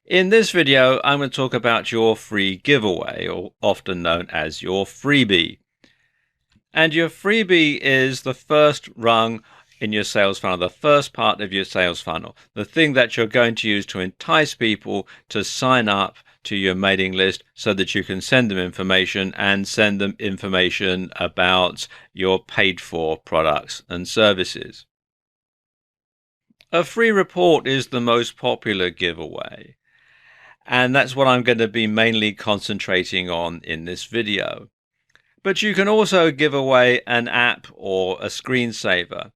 In this video, I'm going to talk about your free giveaway, or often known as your freebie. And your freebie is the first rung in your sales funnel, the first part of your sales funnel, the thing that you're going to use to entice people to sign up to your mailing list so that you can send them information and send them information about your paid for products and services. A free report is the most popular giveaway. And that's what I'm going to be mainly concentrating on in this video. But you can also give away an app or a screensaver.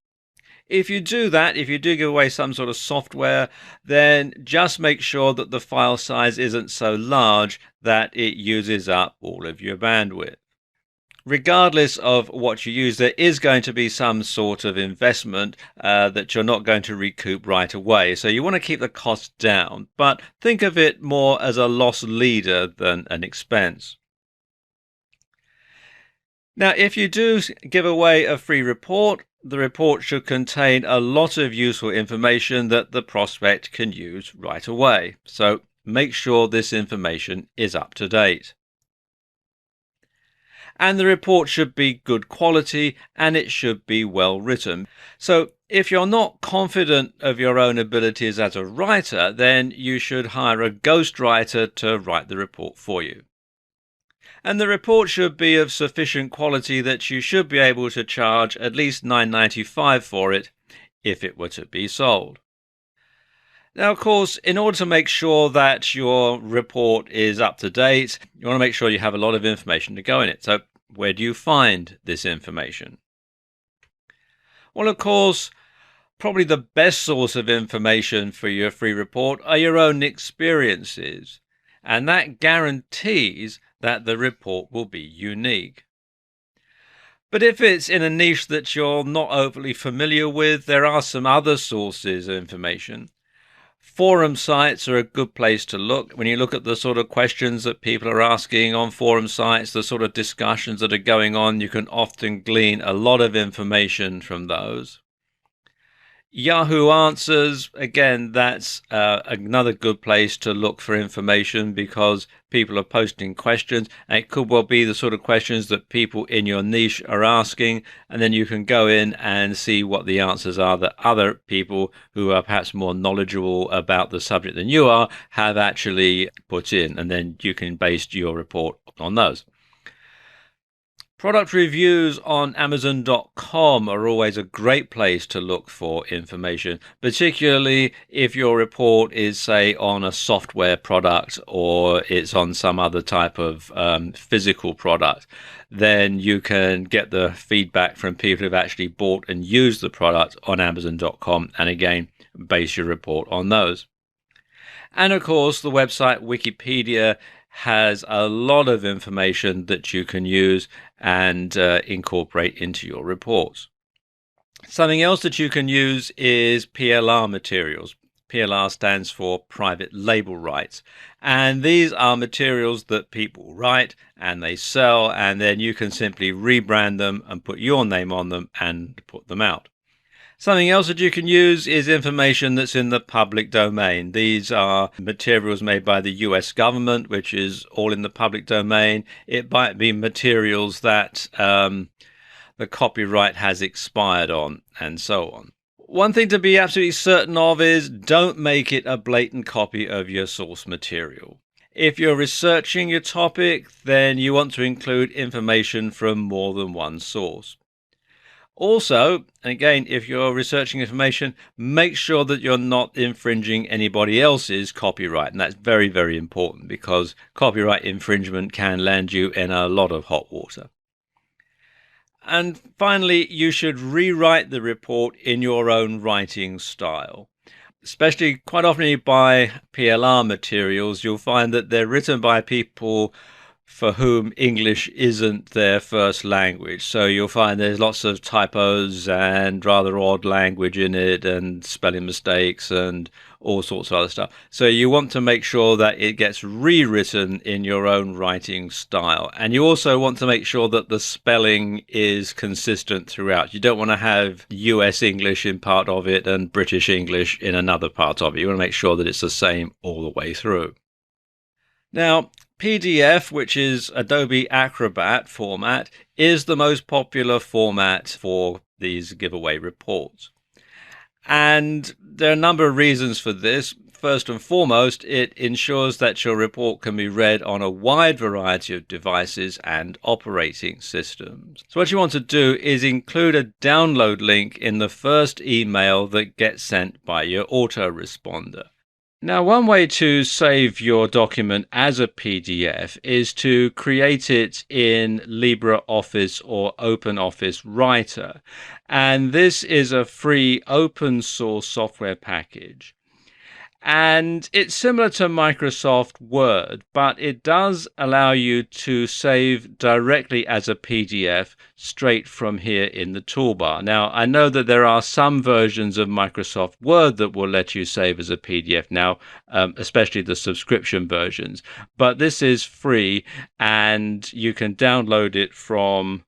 If you do that, if you do give away some sort of software, then just make sure that the file size isn't so large that it uses up all of your bandwidth. Regardless of what you use, there is going to be some sort of investment that you're not going to recoup right away. So you want to keep the cost down, but think of it more as a loss leader than an expense. Now, if you do give away a free report, the report should contain a lot of useful information that the prospect can use right away. So make sure this information is up to date. And the report should be good quality and it should be well written. So if you're not confident of your own abilities as a writer, then you should hire a ghostwriter to write the report for you. And the report should be of sufficient quality that you should be able to charge at least $9.95 for it if it were to be sold. Now, of course, in order to make sure that your report is up to date, you want to make sure you have a lot of information to go in it. So where do you find this information? Well, of course, probably the best source of information for your free report are your own experiences. And that guarantees that the report will be unique. But if it's in a niche that you're not overly familiar with, there are some other sources of information. Forum sites are a good place to look. When you look at the sort of questions that people are asking on forum sites, the sort of discussions that are going on, you can often glean a lot of information from those. Yahoo Answers, again, that's another good place to look for information because people are posting questions, and it could well be the sort of questions that people in your niche are asking, and then you can go in and see what the answers are that other people who are perhaps more knowledgeable about the subject than you are have actually put in, and then you can base your report on those. Product reviews on Amazon.com are always a great place to look for information, particularly if your report is, say, on a software product or it's on some other type of physical product. Then you can get the feedback from people who've actually bought and used the product on Amazon.com, and again, base your report on those. And of course, the website Wikipedia has a lot of information that you can use and incorporate into your reports. Something else that you can use is PLR materials. PLR stands for private label rights. And these are materials that people write and they sell, and then you can simply rebrand them and put your name on them and put them out. Something else that you can use is information that's in the public domain. These are materials made by the US government, which is all in the public domain. It might be materials that the copyright has expired on, and so on. One thing to be absolutely certain of is don't make it a blatant copy of your source material. If you're researching your topic, then you want to include information from more than one source. Also, and again, if you're researching information, make sure that you're not infringing anybody else's copyright. And that's very, very important because copyright infringement can land you in a lot of hot water. And finally, you should rewrite the report in your own writing style. Especially quite often you buy PLR materials, you'll find that they're written by people for whom English isn't their first language. So you'll find there's lots of typos and rather odd language in it and spelling mistakes and all sorts of other stuff. So you want to make sure that it gets rewritten in your own writing style. And you also want to make sure that the spelling is consistent throughout. You don't want to have US English in part of it and British English in another part of it. You want to make sure that it's the same all the way through. Now, PDF, which is Adobe Acrobat format, is the most popular format for these giveaway reports. And there are a number of reasons for this. First and foremost, it ensures that your report can be read on a wide variety of devices and operating systems. So what you want to do is include a download link in the first email that gets sent by your autoresponder. Now, one way to save your document as a PDF is to create it in LibreOffice or OpenOffice Writer. And this is a free open source software package. And it's similar to Microsoft Word, but it does allow you to save directly as a PDF straight from here in the toolbar. Now, I know that there are some versions of Microsoft Word that will let you save as a PDF now, especially the subscription versions. But this is free, and you can download it from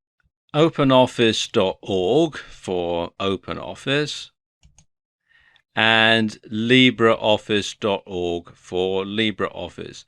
openoffice.org for OpenOffice and LibreOffice.org for LibreOffice.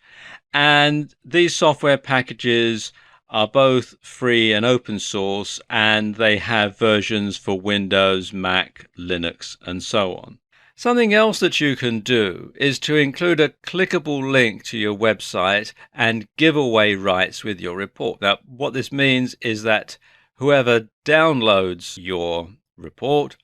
And these software packages are both free and open source, and they have versions for Windows, Mac, Linux, and so on. Something else that you can do is to include a clickable link to your website and giveaway rights with your report. Now, what this means is that whoever downloads your report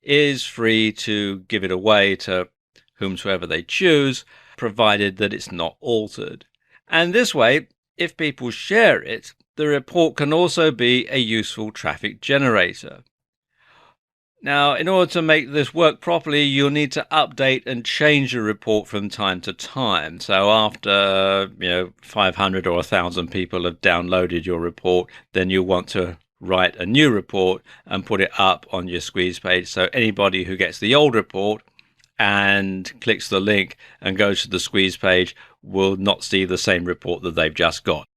is free to give it away to whomsoever they choose, provided that it's not altered. And this way, if people share it, the report can also be a useful traffic generator. Now, in order to make this work properly, you'll need to update and change your report from time to time. So after 500 or 1,000 people have downloaded your report, then you'll want to write a new report and put it up on your squeeze page, so anybody who gets the old report and clicks the link and goes to the squeeze page will not see the same report that they've just got.